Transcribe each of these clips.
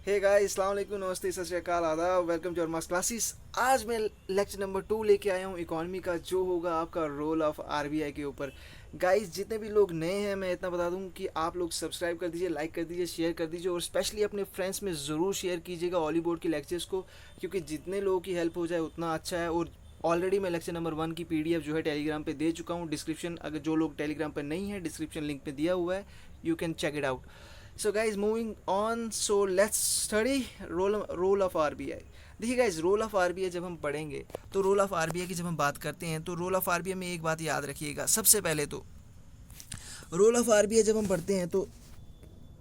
Hey guys, अस्सलाम वालेकुम, नमस्ते, सत श्री अकाल, आदाब, welcome to our mass classes. आज मैं लेक्चर नंबर 2 लेके आया हूँ इकोनॉमी का, जो होगा आपका रोल ऑफ आरबीआई के ऊपर। गाइस, जितने भी लोग नए हैं मैं इतना बता दूं कि आप लोग सब्सक्राइब कर दीजिए, लाइक कर दीजिए, शेयर कर दीजिए और स्पेशली अपने फ्रेंड्स में ज़रूर शेयर कीजिएगा ऑली बोर्ड के लेक्चर्स को, क्योंकि जितने लोगों की हेल्प हो जाए उतना अच्छा है। और ऑलरेडी मैं लेक्चर नंबर 1 की पीडीएफ जो है टेलीग्राम पे दे चुका हूँ। डिस्क्रिप्शन, अगर जो लोग टेलीग्राम पर नहीं है, डिस्क्रिप्शन लिंक पे दिया हुआ है, you can check it out. So guys, moving on, so let's study role of RBI. देखिए गाइज, रोल ऑफ आरबीआई जब हम पढ़ेंगे तो रोल ऑफ आरबीआई की जब हम बात करते हैं तो रोल ऑफ आरबीआई में एक बात याद रखिएगा। सबसे पहले तो रोल ऑफ आरबीआई जब हम पढ़ते हैं तो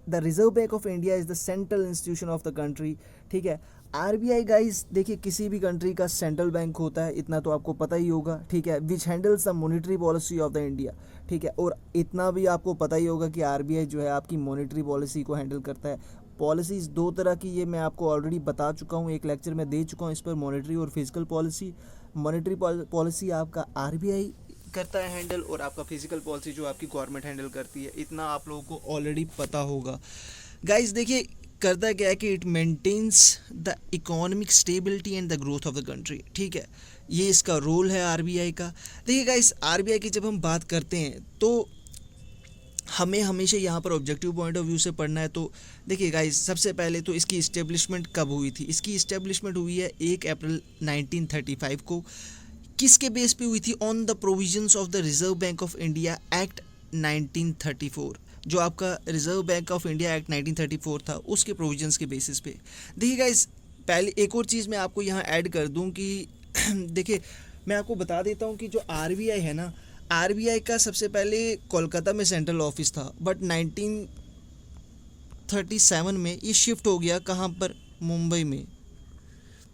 the Reserve Bank of India is the central institution of the country. ठीक है, आरबीआई गाइस, देखिए किसी भी कंट्री का सेंट्रल बैंक होता है, इतना तो आपको पता ही होगा। ठीक है, which handles the monetary policy of the India. ठीक है, और इतना भी आपको पता ही होगा कि आरबीआई जो है आपकी मॉनेटरी पॉलिसी को हैंडल करता है। पॉलिसीज़ दो तरह की, ये मैं आपको ऑलरेडी बता चुका हूँ, एक लेक्चर में दे चुका हूँ इस पर, मॉनेटरी और फिजिकल पॉलिसी। मॉनेटरी पॉलिसी आपका आरबीआई करता है हैंडल, और आपका फिजिकल पॉलिसी जो आपकी गवर्नमेंट हैंडल करती है। इतना आप लोगों को ऑलरेडी पता होगा। गाइस देखिए, करता क्या है कि it maintains the economic stability and the growth of the country. ठीक है, ये इसका रोल है आरबीआई का। देखिए गाइस, आरबीआई की जब हम बात करते हैं तो हमें हमेशा यहाँ पर ऑब्जेक्टिव पॉइंट ऑफ व्यू से पढ़ना है। तो देखिए गाइस, सबसे पहले तो इसकी इस्टेब्लिशमेंट कब हुई थी? इसकी इस्टेब्लिशमेंट हुई है 1 अप्रैल 1935 को। किसके बेस पे हुई थी? On the provisions of the Reserve Bank of India act 1934। जो आपका reserve Bank of India act 1934 था, उसके प्रोविजंस के बेसिस पे। देखिए गाइस, पहले एक और चीज़ मैं आपको यहाँ ऐड कर दूँ कि देखिए, मैं आपको बता देता हूँ कि जो आरबीआई है ना, आरबीआई का सबसे पहले कोलकाता में सेंट्रल ऑफिस था, बट 1937 में ये शिफ्ट हो गया कहाँ पर?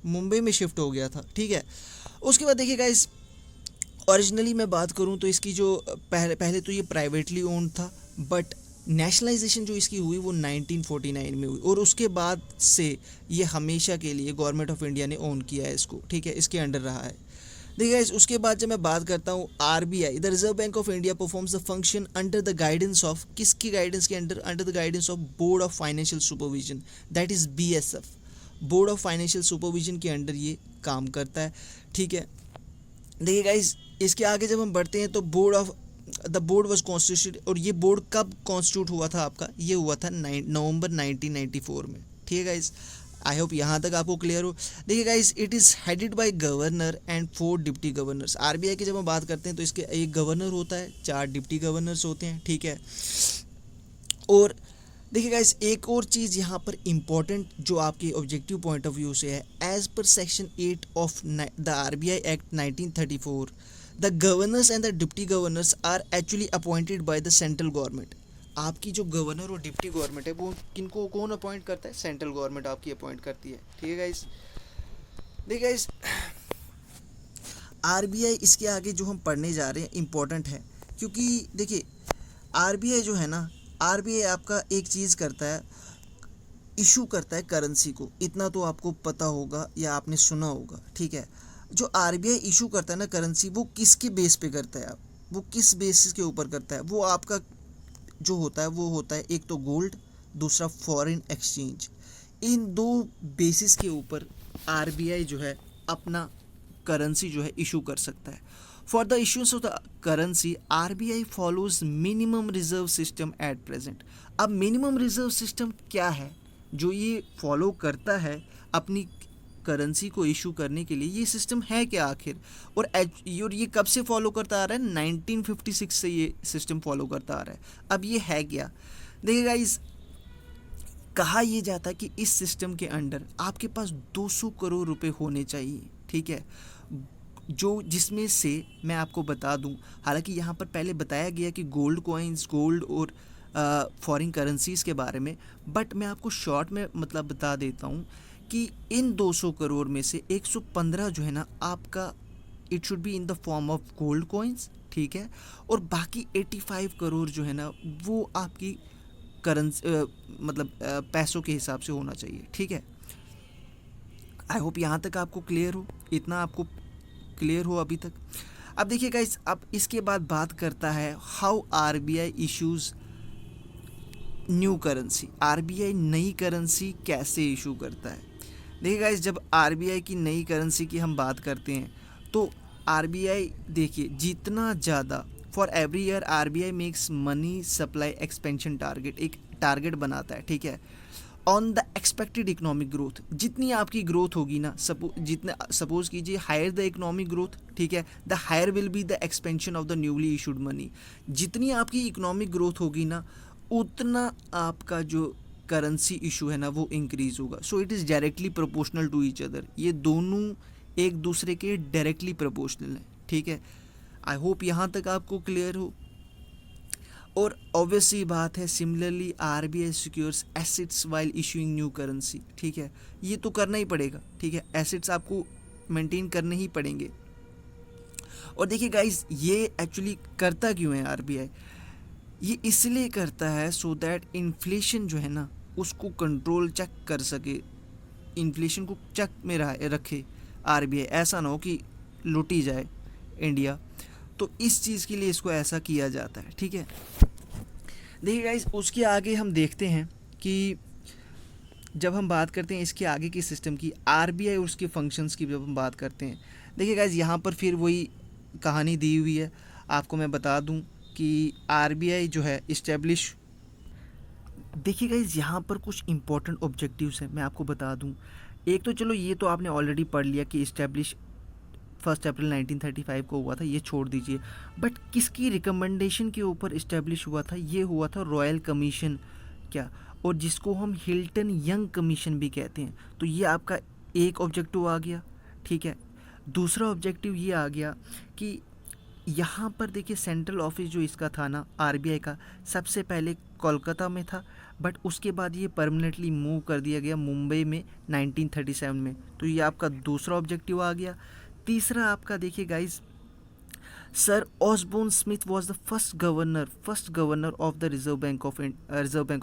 मुंबई में शिफ्ट हो गया था। ठीक है, उसके बाद देखिए गाइस, ओरिजिनली मैं बात करूं तो इसकी जो पहले तो ये प्राइवेटली ओन्ड था, बट नेशनलाइजेशन जो इसकी हुई वो 1949 में हुई, और उसके बाद से ये हमेशा के लिए गवर्नमेंट ऑफ इंडिया ने ओन किया है इसको। ठीक है, इसके अंडर रहा है। देखिए गाइस, उसके बाद जब मैं बात करता हूँ RBI, the Reserve Bank of India performs the function under the guidance of, किसकी गाइडेंस के under? Under the guidance of board of financial supervision, that is BSF. Board of financial supervision के अंडर ये काम करता है। ठीक है, देखिए गाइस, इसके आगे जब हम बढ़ते हैं तो द बोर्ड वाज कॉन्स्टिट्यूटेड, और ये बोर्ड कब कॉन्स्टिट्यूट हुआ था आपका? ये हुआ था नवंबर 1994 में। ठीक है गाइस, आई होप यहाँ तक आपको क्लियर हो। देखिए guys, it is headed by governor and 4 deputy governors. RBI की जब हम बात करते हैं तो इसके एक गवर्नर होता है, 4 डिप्टी गवर्नर्स होते हैं। ठीक है, और देखिए गाइस, एक और चीज़ यहाँ पर इम्पॉर्टेंट जो आपके ऑब्जेक्टिव पॉइंट ऑफ व्यू से है, as per section 8 of the RBI act 1934, the governors and the deputy governors are actually appointed by the central government. आपकी जो गवर्नर और डिप्टी गवर्नमेंट है वो किनको कौन अपॉइंट करता है? सेंट्रल गवर्नमेंट आपकी अपॉइंट करती है। ठीक है गाइस, देखिए गाइस, आरबीआई इसके आगे जो हम पढ़ने जा रहे हैं इम्पोर्टेंट है, क्योंकि देखिए आरबीआई जो है ना, आरबीआई आपका एक चीज़ करता है, इशू करता है करेंसी को। इतना तो आपको पता होगा या आपने सुना होगा। ठीक है, जो आरबीआई इशू करता है ना करेंसी, वो किसके बेस पे करता है? आप वो किस बेसिस के ऊपर करता है? वो आपका जो होता है वो होता है, एक तो गोल्ड, दूसरा फॉरेन एक्सचेंज। इन दो बेसिस के ऊपर आरबीआई जो है अपना करेंसी जो है इशू कर सकता है। For the issues of the currency, RBI follows minimum reserve system at present. अब मिनिमम रिजर्व सिस्टम क्या है जो ये फॉलो करता है अपनी करेंसी को इशू करने के लिए? ये सिस्टम है क्या आखिर? और ये कब से फॉलो करता आ रहा है? 1956 से ये सिस्टम फॉलो करता आ रहा है। अब ये है क्या? देखिए गाइस, कहा यह जाता है कि इस सिस्टम के अंडर आपके पास 200 करोड़ रुपए होने चाहिए। ठीक है, जो जिसमें से मैं आपको बता दूं, हालांकि यहाँ पर पहले बताया गया कि गोल्ड कॉइन्स, गोल्ड और फॉरेन करेंसीज़ के बारे में, बट मैं आपको शॉर्ट में मतलब बता देता हूँ कि इन 200 करोड़ में से 115 जो है ना आपका, it should be in the form of gold coins. ठीक है, और बाकी 85 करोड़ जो है ना वो आपकी करेंसी मतलब पैसों के हिसाब से होना चाहिए। ठीक है, आई होप यहाँ तक आपको क्लियर हो, इतना आपको क्लियर हो अभी तक। अब देखिए गाइस, अब इसके बाद बात करता है how RBI issues new currency, RBI नई करेंसी कैसे इशू करता है। देखिए गाइस, जब आरबीआई की नई करेंसी की हम बात करते हैं तो आरबीआई देखिए जितना ज़्यादा for every year RBI makes money supply expansion target, एक टारगेट बनाता है, ठीक है, on the expected economic growth. जितनी आपकी ग्रोथ होगी ना, सपोज कीजिए हायर द इकोनॉमिक ग्रोथ, ठीक है, the higher will be the expansion of the newly issued money. जितनी आपकी इकोनॉमिक ग्रोथ होगी ना, उतना आपका जो करेंसी इशू है ना वो इंक्रीज होगा। So it is directly proportional to each other, ये दोनों एक दूसरे के डायरेक्टली प्रोपोर्शनल हैं, ठीक है। आई होप यहाँ तक आपको क्लियर हो। और ऑब्वियसली बात है, similarly RBI secures assets while issuing new currency, ठीक है, ये तो करना ही पड़ेगा, ठीक है, एसेट्स आपको मेंटेन करने ही पड़ेंगे। और देखिए गाइस, ये एक्चुअली करता क्यों है आरबीआई, ये इसलिए करता है सो दैट इन्फ्लेशन जो है ना उसको कंट्रोल चेक कर सके, इन्फ्लेशन को चेक में रखे आरबीआई, ऐसा ना हो कि लुटी जाए इंडिया। तो इस चीज़ के लिए इसको ऐसा किया जाता है, ठीक है। देखिए गाइस, उसके आगे हम देखते हैं कि जब हम बात करते हैं इसके आगे की सिस्टम की, आरबीआई और उसके फंक्शंस की जब हम बात करते हैं, देखिए गाइस यहाँ पर फिर वही कहानी दी हुई है। आपको मैं बता दूं कि आरबीआई जो है इस्टेब्लिश, देखिए गाइस यहाँ पर कुछ इंपॉर्टेंट ऑब्जेक्टिव्स हैं, मैं आपको बता दूं। एक तो चलो ये तो आपने ऑलरेडी पढ़ लिया कि इस्टेब्लिश 1 अप्रैल 1935 को हुआ था, ये छोड़ दीजिए। बट किसकी रिकमेंडेशन के ऊपर इस्टेब्लिश हुआ था, ये हुआ था रॉयल कमीशन क्या, और जिसको हम हिल्टन यंग कमीशन भी कहते हैं। तो ये आपका एक ऑब्जेक्टिव आ गया, ठीक है। दूसरा ऑब्जेक्टिव ये आ गया कि यहाँ पर देखिए सेंट्रल ऑफिस जो इसका था ना आरबीआई का, सबसे पहले कोलकाता में था, बट उसके बाद ये परमानेंटली मूव कर दिया गया मुंबई में 1937 में। तो ये आपका दूसरा ऑब्जेक्टिव आ गया। तीसरा आपका देखिए guys, sir Osborne Smith was the first governor of the Reserve Bank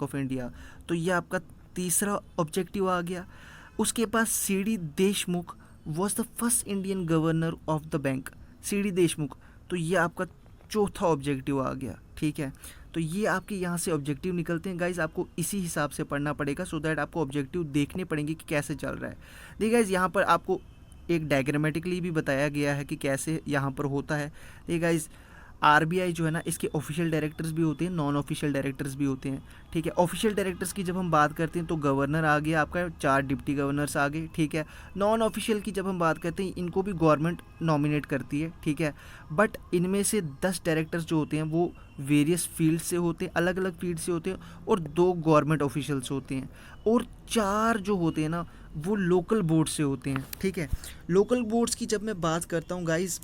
of India. तो ये आपका तीसरा ऑब्जेक्टिव आ गया। उसके पास C D Deshmukh was the first Indian governor of the bank, C D Deshmukh. तो ये आपका चौथा ऑब्जेक्टिव आ गया, ठीक है। तो ये आपके यहाँ से ऑब्जेक्टिव निकलते हैं गाइज, आपको इसी हिसाब से पढ़ना पड़ेगा सो दैट आपको ऑब्जेक्टिव देखने पड़ेंगे कि कैसे चल रहा है। देखिए गाइज, यहाँ पर आपको एक डायग्रामेटिकली भी बताया गया है कि कैसे यहाँ पर होता है। देखिए गाइज, आरबीआई जो है ना इसके ऑफिशियल डायरेक्टर्स भी होते हैं, नॉन ऑफिशियल डायरेक्टर्स भी होते हैं, ठीक है। ऑफिशियल डायरेक्टर्स की जब हम बात करते हैं तो गवर्नर आ गया आपका, 4 डिप्टी गवर्नर्स आ गए, ठीक है। नॉन ऑफिशियल की जब हम बात करते हैं इनको भी गवर्नमेंट नॉमिनेट करती है, ठीक है। बट इनमें से 10 डायरेक्टर्स जो होते हैं वो वेरियस फील्ड से होते हैं, अलग अलग फील्ड से होते हैं, और 2 गवर्नमेंट ऑफिशियल्स होते हैं, और 4 जो होते हैं ना वो लोकल बोर्ड से होते हैं, ठीक है। लोकल बोर्ड्स की जब मैं बात करता हूँ गाइज,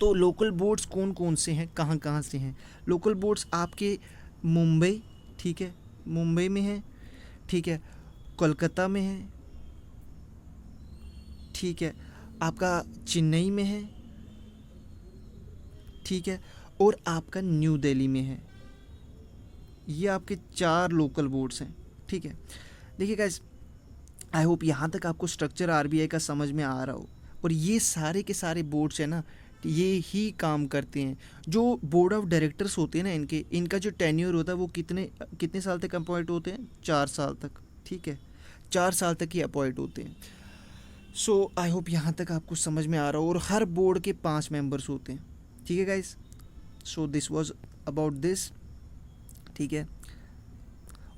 तो लोकल बोर्ड्स कौन कौन से हैं, कहाँ कहाँ से हैं। लोकल बोर्ड्स आपके मुंबई, ठीक है, मुंबई में है, ठीक है, कोलकाता में है, ठीक है, आपका चेन्नई में है, ठीक है, और आपका न्यू दिल्ली में है। ये आपके 4 लोकल बोर्ड्स हैं, ठीक है। देखिए गाइस, आई होप यहाँ तक आपको स्ट्रक्चर आरबीआई का समझ में आ रहा हो। और ये सारे के सारे बोर्ड्स हैं ना, ये ही काम करते हैं। जो बोर्ड ऑफ डायरेक्टर्स होते हैं ना इनका जो टेन्योर होता है वो कितने साल तक अपॉइंट होते हैं, 4 साल तक, ठीक है, 4 साल तक ही अपॉइंट होते हैं। सो आई होप यहाँ तक आपको समझ में आ रहा हो। और हर बोर्ड के 5 मेंबर्स होते हैं, ठीक है guys. So this was about this, ठीक है।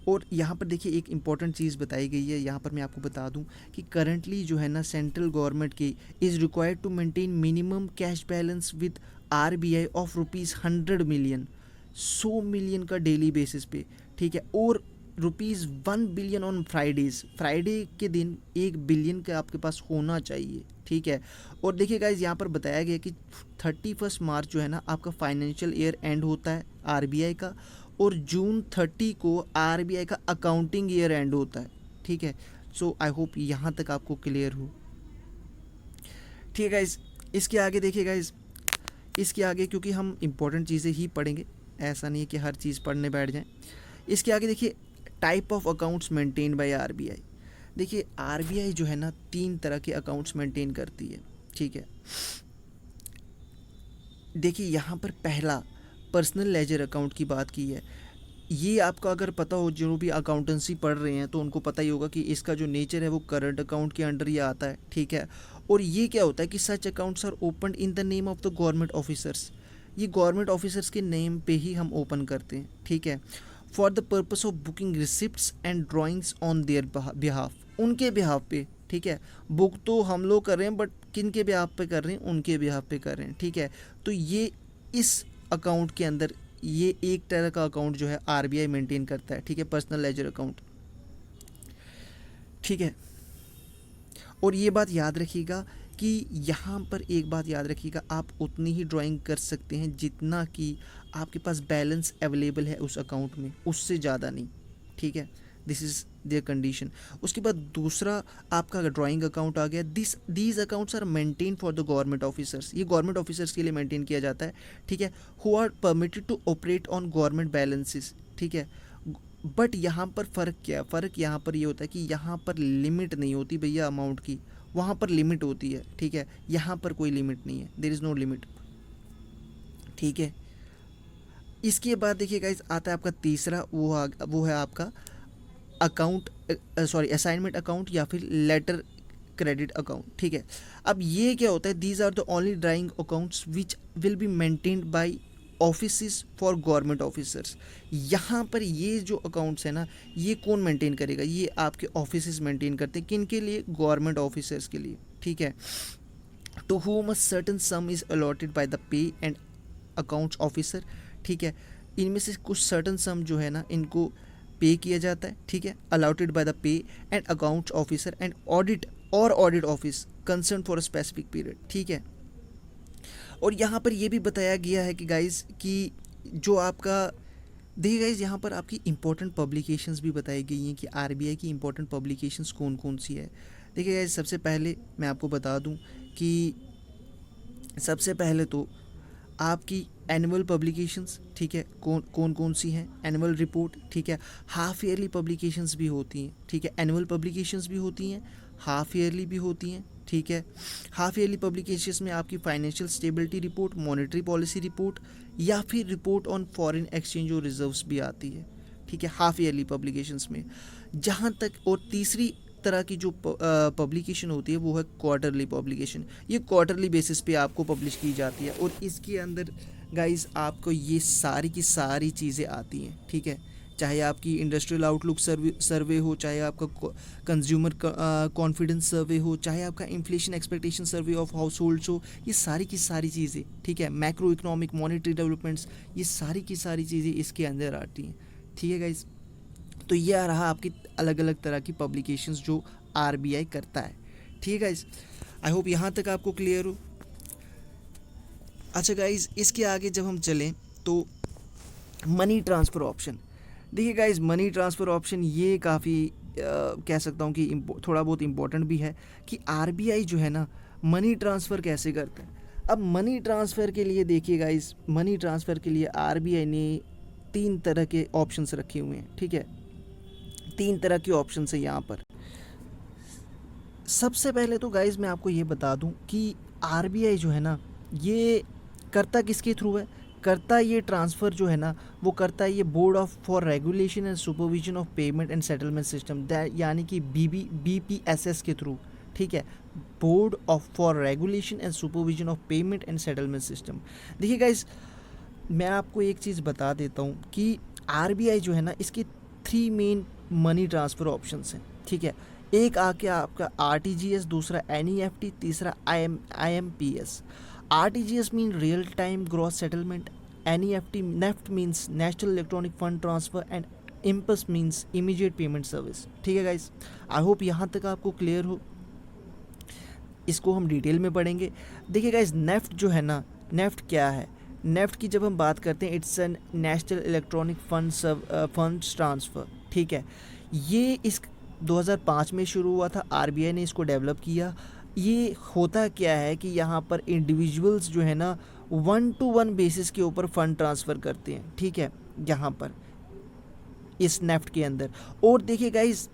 और यहाँ पर देखिए एक इम्पॉर्टेंट चीज़ बताई गई है, यहाँ पर मैं आपको बता दूँ कि करंटली जो है ना सेंट्रल गवर्नमेंट की is required to maintain minimum cash balance with RBI of ₹100 million, 100 million का डेली बेसिस पे, ठीक है। और ₹1 बिलियन ऑन फ्राइडे के दिन 1 बिलियन का आपके पास होना चाहिए, ठीक है। और देखिए गाइज, यहाँ पर बताया गया कि 31 मार्च जो है ना आपका फाइनेंशियल ईयर एंड होता है आरबीआई का, और जून 30 को आरबीआई का अकाउंटिंग ईयर एंड होता है, ठीक है। सो आई होप यहाँ तक आपको क्लियर हो, ठीक है गाइज। इसके आगे देखिए गाइज, इसके आगे क्योंकि हम इम्पोर्टेंट चीज़ें ही पढ़ेंगे, ऐसा नहीं है कि हर चीज़ पढ़ने बैठ जाएं। इसके आगे देखिए type of accounts maintain by RBI. देखिए आरबीआई जो है ना 3 तरह के अकाउंट्स मेंटेन करती है, ठीक है। देखिए यहाँ पर पहला पर्सनल लेजर अकाउंट की बात की है। ये आपको अगर पता हो, जो भी अकाउंटेंसी पढ़ रहे हैं तो उनको पता ही होगा कि इसका जो नेचर है वो करंट अकाउंट के अंडर ही आता है, ठीक है। और ये क्या होता है कि such accounts are open in the name of the government officers, ये गवर्नमेंट ऑफिसर्स के नेम पे ही हम ओपन करते हैं, ठीक है। For the purpose of booking receipts and drawings on their behalf, उनके बिहाफ पे, ठीक है। बुक तो हम लोग कर रहे हैं बट किन के बिहाफ पे कर रहे हैं, उनके बिहाफ पे कर रहे हैं, ठीक है। तो ये इस अकाउंट के अंदर ये एक तरह का अकाउंट जो है आरबीआई मेंटेन करता है, ठीक है, पर्सनल लेजर अकाउंट, ठीक है। और ये बात याद रखिएगा कि यहाँ पर एक बात याद रखिएगा, आप उतनी ही ड्राइंग कर सकते हैं जितना कि आपके पास बैलेंस अवेलेबल है उस अकाउंट में, उससे ज़्यादा नहीं, ठीक है। This is their condition. उसके बाद दूसरा आपका ड्राइंग अकाउंट आ गया। These accounts are maintain for the government officers, ये गवर्नमेंट ऑफिसर्स के लिए मेंटेन किया जाता है, ठीक है। Who are permitted to operate on government balances, ठीक है। बट यहाँ पर फ़र्क क्या है, फ़र्क यहाँ पर ये होता है कि यहाँ पर लिमिट नहीं होती भैया अमाउंट की, वहाँ पर लिमिट होती है, ठीक है। यहाँ पर कोई लिमिट नहीं है, देयर इज़ नो लिमिट, ठीक है। इसके बाद देखिए गाइस आता है आपका तीसरा, वो है आपका अकाउंट, असाइनमेंट अकाउंट या फिर लेटर क्रेडिट अकाउंट, ठीक है। अब ये क्या होता है, these are the only drawing accounts which will be maintained by offices for government officers. यहाँ पर ये जो अकाउंट्स है ना, ये कौन मेंटेन करेगा, ये आपके ऑफिसेस मेंटेन करते हैं, किन के लिए, गवर्नमेंट ऑफिसर्स के लिए, ठीक है। To whom a certain sum is allotted by the pay and accounts officer, ठीक है। इनमें से कुछ सर्टन सम जो है ना इनको पे किया जाता है, ठीक है, allotted by the pay and accounts officer and audit office concern for a specific period, ठीक है। और यहाँ पर ये भी बताया गया है कि गाइज कि जो आपका देखिए गाइज, यहाँ पर आपकी इंपॉर्टेंट पब्लिकेशंस भी बताई गई हैं कि आरबीआई की इंपॉर्टेंट पब्लिकेशंस कौन कौन सी है। देखिए गाइज, सबसे पहले मैं आपको बता दूँ कि सबसे पहले तो आपकी एनुअल पब्लिकेशंस, ठीक है, कौन कौन सी हैं, एनुअल रिपोर्ट, ठीक है। हाफ ईयरली पब्लिकेशंस भी होती हैं, ठीक है, एनुअल पब्लिकेशंस भी होती हैं, हाफ ईयरली भी होती हैं, ठीक है। हाफ ईयरली पब्लिकेशंस में आपकी financial stability report, monetary policy report या फिर रिपोर्ट ऑन फॉरेन एक्सचेंज और रिजर्व्स भी आती है, ठीक है, हाफ ईयरली पब्लिकेशंस में। जहाँ तक और तीसरी तरह की जो पब्लिकेशन होती है वो है क्वार्टरली पब्लिकेशन। ये क्वार्टरली बेसिस पे आपको पब्लिश की जाती है और इसके अंदर गाइस आपको ये सारी की सारी चीज़ें आती हैं, ठीक है। चाहे आपकी इंडस्ट्रियल आउटलुक सर्वे हो, चाहे आपका कंज्यूमर कॉन्फिडेंस सर्वे हो, चाहे आपका inflation expectation survey of house holds हो, ये सारी की सारी चीज़ें, ठीक है, मैक्रो इकोनॉमिक मॉनेटरी डेवलपमेंट्स, ये सारी की सारी चीज़ें इसके अंदर आती हैं, ठीक है गाइस। तो ये रहा आपकी अलग अलग तरह की पब्लिकेशंस जो आरबीआई करता है, ठीक है गाइस। आई होप यहाँ तक आपको क्लियर हो। अच्छा गाइस, इसके आगे जब हम चलें तो मनी ट्रांसफ़र ऑप्शन। देखिए गाइस, मनी ट्रांसफ़र ऑप्शन ये काफ़ी कह सकता हूँ कि थोड़ा बहुत इम्पोर्टेंट भी है कि आरबीआई जो है ना मनी ट्रांसफ़र कैसे करता है। अब मनी ट्रांसफ़र के लिए देखिए गाइस, मनी ट्रांसफ़र के लिए आरबीआई ने 3 तरह के ऑप्शंस रखे हुए हैं, ठीक है, 3 तरह के ऑप्शन है यहाँ पर। सबसे पहले तो गाइज मैं आपको ये बता दूं कि आरबीआई जो है ना ये करता किसके थ्रू है, करता ये ट्रांसफ़र जो है ना वो करता है ये board of for regulation and supervision of payment and settlement system, यानी कि बीपीएसएस के थ्रू, ठीक है, board of for regulation and supervision of payment and settlement system. देखिए गाइज, मैं आपको एक चीज़ बता देता हूँ कि आरबीआई जो है ना इसके 3 मेन मनी ट्रांसफ़र ऑप्शंस हैं, ठीक है। एक आके आपका आरटीजीएस, दूसरा एनईएफटी, तीसरा IMPS. RTGS mean real time gross settlement, NEFT NEFT means national electronic fund transfer and IMPS means immediate payment service, ठीक है गाइस। आई होप यहाँ तक आपको क्लियर हो। इसको हम डिटेल में पढ़ेंगे। देखिए गाइस, नेफ्ट जो है ना, नेफ्ट क्या है, नेफ्ट की जब हम बात करते हैं it's an national electronic funds transfer, ठीक है। ये इस 2005 में शुरू हुआ था, आरबीआई ने इसको डेवलप किया। ये होता क्या है कि यहाँ पर इंडिविजुअल्स जो है ना 1-to-1 बेसिस के ऊपर फ़ंड ट्रांसफ़र करते हैं, ठीक है, यहाँ पर इस नेफ्ट के अंदर। और देखिए गाइस,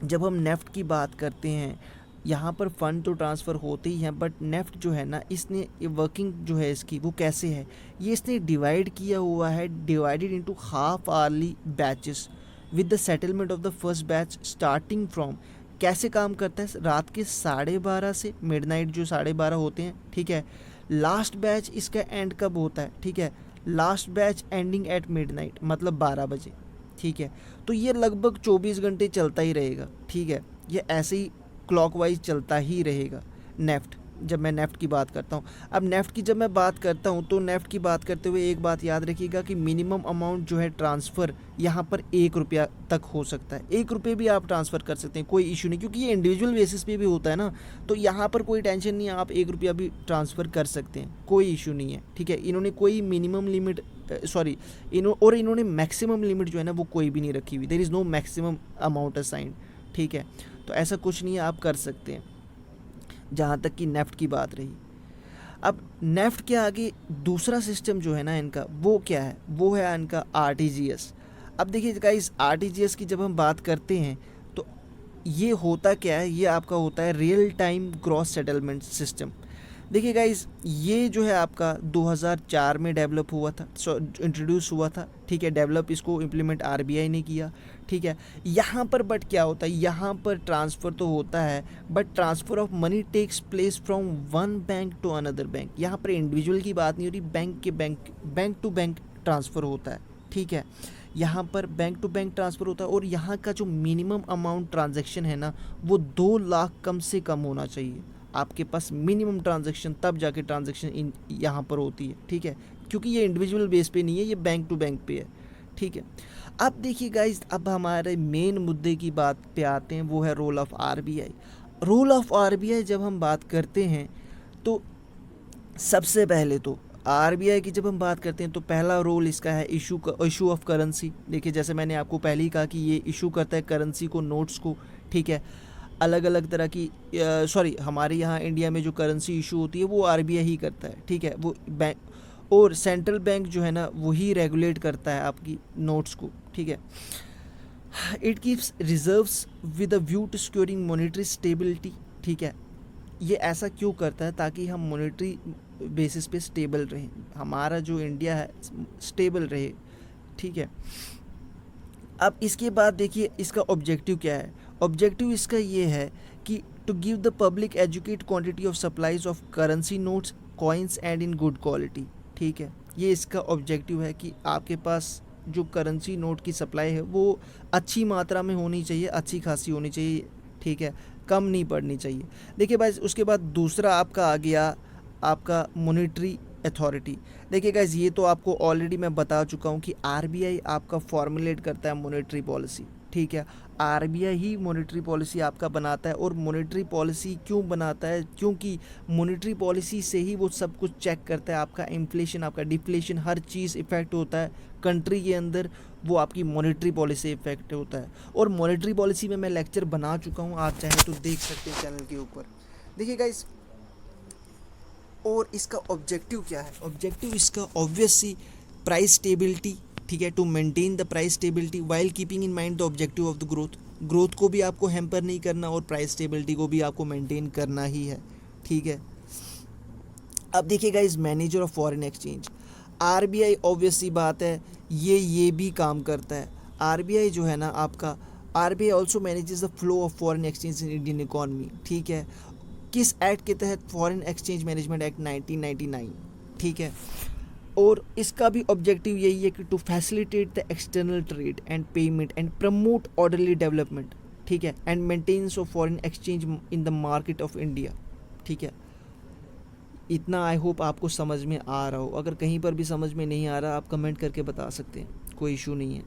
जब हम नेफ्ट की बात करते हैं यहाँ पर फ़ंड तो ट्रांसफ़र होते ही हैं, बट नेफ्ट जो है ना, इसने वर्किंग जो है इसकी वो कैसे है, ये इसने डिवाइड किया हुआ है, divided into half hourly batches with the settlement of the first batch starting from. कैसे काम करता है, रात के 12:30 से मिडनाइट जो 12:30 होते हैं, ठीक है। लास्ट बैच इसका एंड कब होता है, ठीक है, last batch ending eight midnight, मतलब 12 बजे, ठीक है। तो ये लगभग 24 घंटे चलता ही रहेगा, ठीक है। ये ऐसे ही क्लॉकवाइज चलता ही रहेगा नेफ्ट, जब मैं नेफ्ट की बात करता हूँ। अब नेफ्ट की जब मैं बात करता हूँ तो नेफ्ट की बात करते हुए एक बात याद रखिएगा कि मिनिमम अमाउंट जो है ट्रांसफ़र यहाँ पर 1 रुपया तक हो सकता है। 1 रुपये भी आप ट्रांसफ़र कर सकते हैं, कोई इशू नहीं, क्योंकि ये इंडिविजुअल बेसिस पे भी होता है ना, तो यहाँ पर कोई टेंशन नहीं है, आप 1 रुपया भी ट्रांसफ़र कर सकते हैं, कोई इशू नहीं है, ठीक है। इन्होंने कोई मिनिमम लिमिट इन्होंने मैक्सिमम लिमिट जो है ना वो कोई भी नहीं रखी हुई, there is no maximum amount assigned, ठीक है। तो ऐसा कुछ नहीं है, आप कर सकते हैं। जहाँ तक कि नेफ्ट की बात रही, अब नेफ्ट के आगे दूसरा सिस्टम जो है ना इनका, वो क्या है, वो है इनका आरटीजीएस। अब देखिए गाइस, आरटीजीएस की जब हम बात करते हैं तो ये होता क्या है, ये आपका होता है real time gross settlement system. देखिए गाइस, ये जो है आपका 2004 में डेवलप हुआ था, इंट्रोड्यूस हुआ था, ठीक है। डेवलप इसको इम्प्लीमेंट आरबीआई ने किया, ठीक है। यहाँ पर बट क्या होता है, यहाँ पर ट्रांसफ़र तो होता है, but transfer of money takes place from one bank to another bank. यहाँ पर इंडिविजुअल की बात नहीं हो रही, बैंक टू बैंक ट्रांसफ़र होता है, ठीक है। यहाँ पर बैंक टू बैंक ट्रांसफ़र होता है, और यहाँ का जो मिनिमम अमाउंट ट्रांजैक्शन है ना, वो 2 लाख कम से कम होना चाहिए। आपके पास मिनिमम ट्रांजैक्शन, तब जाके ट्रांजैक्शन यहाँ पर होती है, ठीक है, क्योंकि ये इंडिविजुअल बेस पे नहीं है, ये बैंक टू बैंक पे है, ठीक है। अब देखिए गाइस, अब हमारे मेन मुद्दे की बात पे आते हैं, वो है role of RBI. Role of RBI जब हम बात करते हैं तो सबसे पहले तो आरबीआई की जब हम बात करते हैं तो पहला रोल इसका है इशू ऑफ करेंसी। देखिए, जैसे मैंने आपको पहले ही कहा कि ये इशू करता है करेंसी को, नोट्स को, ठीक है। अलग अलग तरह की हमारे यहाँ इंडिया में जो करेंसी इशू होती है वो आरबीआई ही करता है, ठीक है। वो बैंक और सेंट्रल बैंक जो है ना वही रेगुलेट करता है आपकी नोट्स को, ठीक है। It keeps reserves with a view to securing monetary stability, ठीक है। ये ऐसा क्यों करता है, ताकि हम मॉनेटरी बेसिस पे स्टेबल रहें, हमारा जो इंडिया है स्टेबल रहे, ठीक है। अब इसके बाद देखिए इसका ऑब्जेक्टिव क्या है। ऑब्जेक्टिव इसका ये है कि to give the public adequate quantity of supplies of currency notes, coins and in good quality, ठीक है। ये इसका ऑब्जेक्टिव है कि आपके पास जो करेंसी नोट की सप्लाई है वो अच्छी मात्रा में होनी चाहिए, अच्छी खासी होनी चाहिए, ठीक है, कम नहीं पड़नी चाहिए। देखिए भाई, उसके बाद दूसरा आपका आ गया आपका मॉनेटरी अथॉरिटी। देखिए गाइस, ये तो आपको ऑलरेडी मैं बता चुका हूँ कि आरबीआई आपका फॉर्मुलेट करता है मॉनेटरी पॉलिसी, ठीक है। आरबीआई ही मॉनेटरी पॉलिसी आपका बनाता है, और मॉनेटरी पॉलिसी क्यों बनाता है, क्योंकि मॉनेटरी पॉलिसी से ही वो सब कुछ चेक करता है, आपका इन्फ्लेशन, आपका डिफ्लेशन, हर चीज़ इफ़ेक्ट होता है कंट्री के अंदर, वो आपकी मॉनेटरी पॉलिसी इफ़ेक्ट होता है। और मॉनेटरी पॉलिसी में मैं लेक्चर बना चुका हूँ, आप चाहें तो देख सकते हैं चैनल के ऊपर। देखिए गाइस, और इसका ऑब्जेक्टिव क्या है, ऑब्जेक्टिव इसका ऑब्वियसली प्राइस स्टेबिलिटी, ठीक है, to maintain the price stability while keeping in mind the objective of the growth को भी आपको हैम्पर नहीं करना, और प्राइस स्टेबिलिटी को भी आपको मेंटेन करना ही है, ठीक है। अब देखिएगा, इस manager of foreign exchange, RBI obviously बात है ये भी काम करता है। आरबीआई जो है ना आपका, RBI also manages the flow of foreign exchange in Indian economy, ठीक है। किस एक्ट के तहत, फॉरेन एक्सचेंज मैनेजमेंट एक्ट 1999, ठीक है। और इसका भी ऑब्जेक्टिव यही है कि to facilitate the external trade and payment and promote orderly development, ठीक है, and maintenance of foreign exchange in the market of India, ठीक है। इतना आई होप आपको समझ में आ रहा हो। अगर कहीं पर भी समझ में नहीं आ रहा, आप कमेंट करके बता सकते हैं, कोई इशू नहीं है।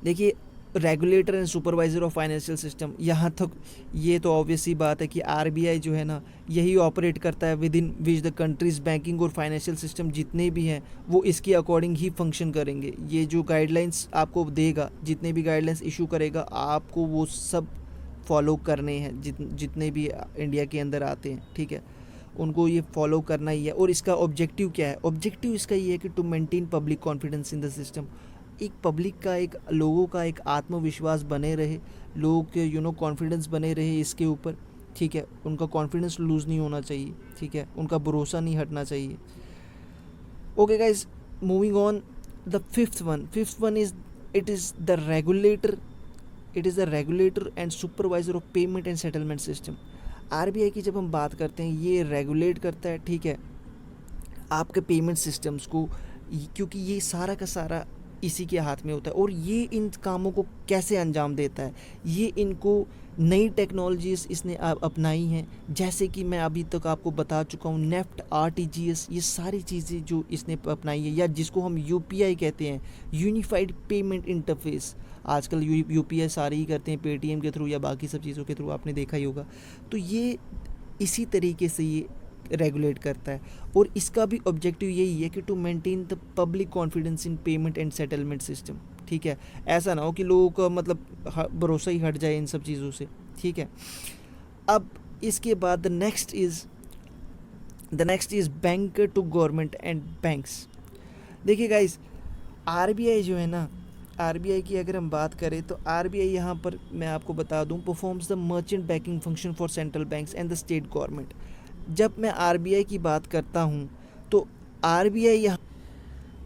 देखिए, regulator and supervisor of financial system, यहाँ तक ये तो ऑब्वियसली बात है कि आरबीआई जो है ना यही ऑपरेट करता है with in which the countries banking और फाइनेंशियल सिस्टम जितने भी हैं वो इसके अकॉर्डिंग ही फंक्शन करेंगे। ये जो गाइडलाइंस आपको देगा, जितने भी गाइडलाइंस इशू करेगा, आपको वो सब फॉलो करने हैं, जितने भी इंडिया के अंदर आते हैं, ठीक है, उनको ये फॉलो करना ही है। और इसका ऑब्जेक्टिव क्या है, ऑब्जेक्टिव इसका ये है कि to maintain public confidence in the system. एक पब्लिक का, एक लोगों का एक आत्मविश्वास बने रहे, लोगों के कॉन्फिडेंस बने रहे इसके ऊपर, ठीक है। उनका कॉन्फिडेंस लूज़ नहीं होना चाहिए, ठीक है, उनका भरोसा नहीं हटना चाहिए। Okay guys, moving on, the fifth one is it is the regulator and supervisor of payment and settlement system. RBI की जब हम बात करते हैं, ये रेगुलेट करता है, ठीक है, आपके पेमेंट सिस्टम्स को, क्योंकि ये सारा का सारा इसी के हाथ में होता है। और ये इन कामों को कैसे अंजाम देता है, ये इनको नई टेक्नोलॉजीज़ इसने अपनाई हैं, जैसे कि मैं अभी तक आपको बता चुका हूँ, नेफ्ट, आरटीजीएस, ये सारी चीज़ें जो इसने अपनाई है, या जिसको हम यूपीआई कहते हैं, यूनिफाइड पेमेंट इंटरफेस। आजकल यूपीआई सारे ही करते हैं पेटीएम के थ्रू या बाकी सब चीज़ों के थ्रू, आपने देखा ही होगा। तो ये इसी तरीके से ये रेगुलेट करता है, और इसका भी ऑब्जेक्टिव यही है कि to maintain the public confidence in payment and settlement system, ठीक है। ऐसा ना हो कि लोगों का मतलब भरोसा ही हट जाए इन सब चीज़ों से, ठीक है। अब इसके बाद the next is bank to government and banks. देखिए गाइस, आरबीआई जो है ना, आरबीआई की अगर हम बात करें तो आरबीआई यहाँ पर मैं आपको बता दूँ, performs the merchant banking function for central banks and the state government. जब मैं आरबीआई की बात करता हूँ तो आरबीआई यहाँ,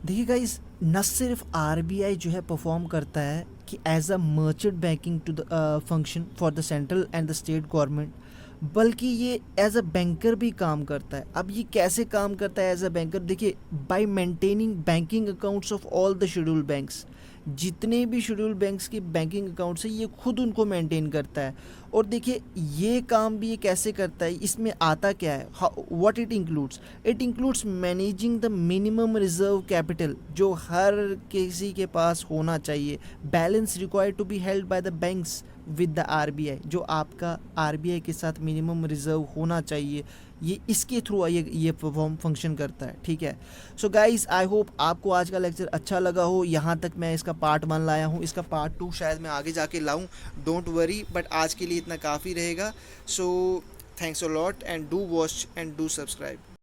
देखिए गाइस, न सिर्फ आरबीआई जो है परफॉर्म करता है कि as a merchant banking to the function for the central and the state government, बल्कि ये एज अ बैंकर भी काम करता है। अब ये कैसे काम करता है एज अ बैंकर? देखिए, bye maintaining banking accounts of all the scheduled banks, जितने भी शेड्यूल्ड बैंक्स के बैंकिंग अकाउंट्स है ये खुद उनको मेंटेन करता है। और देखिए, ये काम भी ये कैसे करता है, इसमें आता क्या है, what it includes managing the minimum reserve capital, जो हर किसी के पास होना चाहिए, balance required to be held by the banks with the RBI, जो आपका आरबीआई के साथ मिनिमम रिजर्व होना चाहिए, ये इसके थ्रू ये फंक्शन करता है, ठीक है। सो गाइस, आई होप आपको आज का लेक्चर अच्छा लगा हो। यहाँ तक मैं इसका पार्ट 1 लाया हूँ, इसका पार्ट 2 शायद मैं आगे जाके लाऊं, डोंट वरी, बट आज के लिए इतना काफ़ी रहेगा। So thanks a lot and do watch and do subscribe.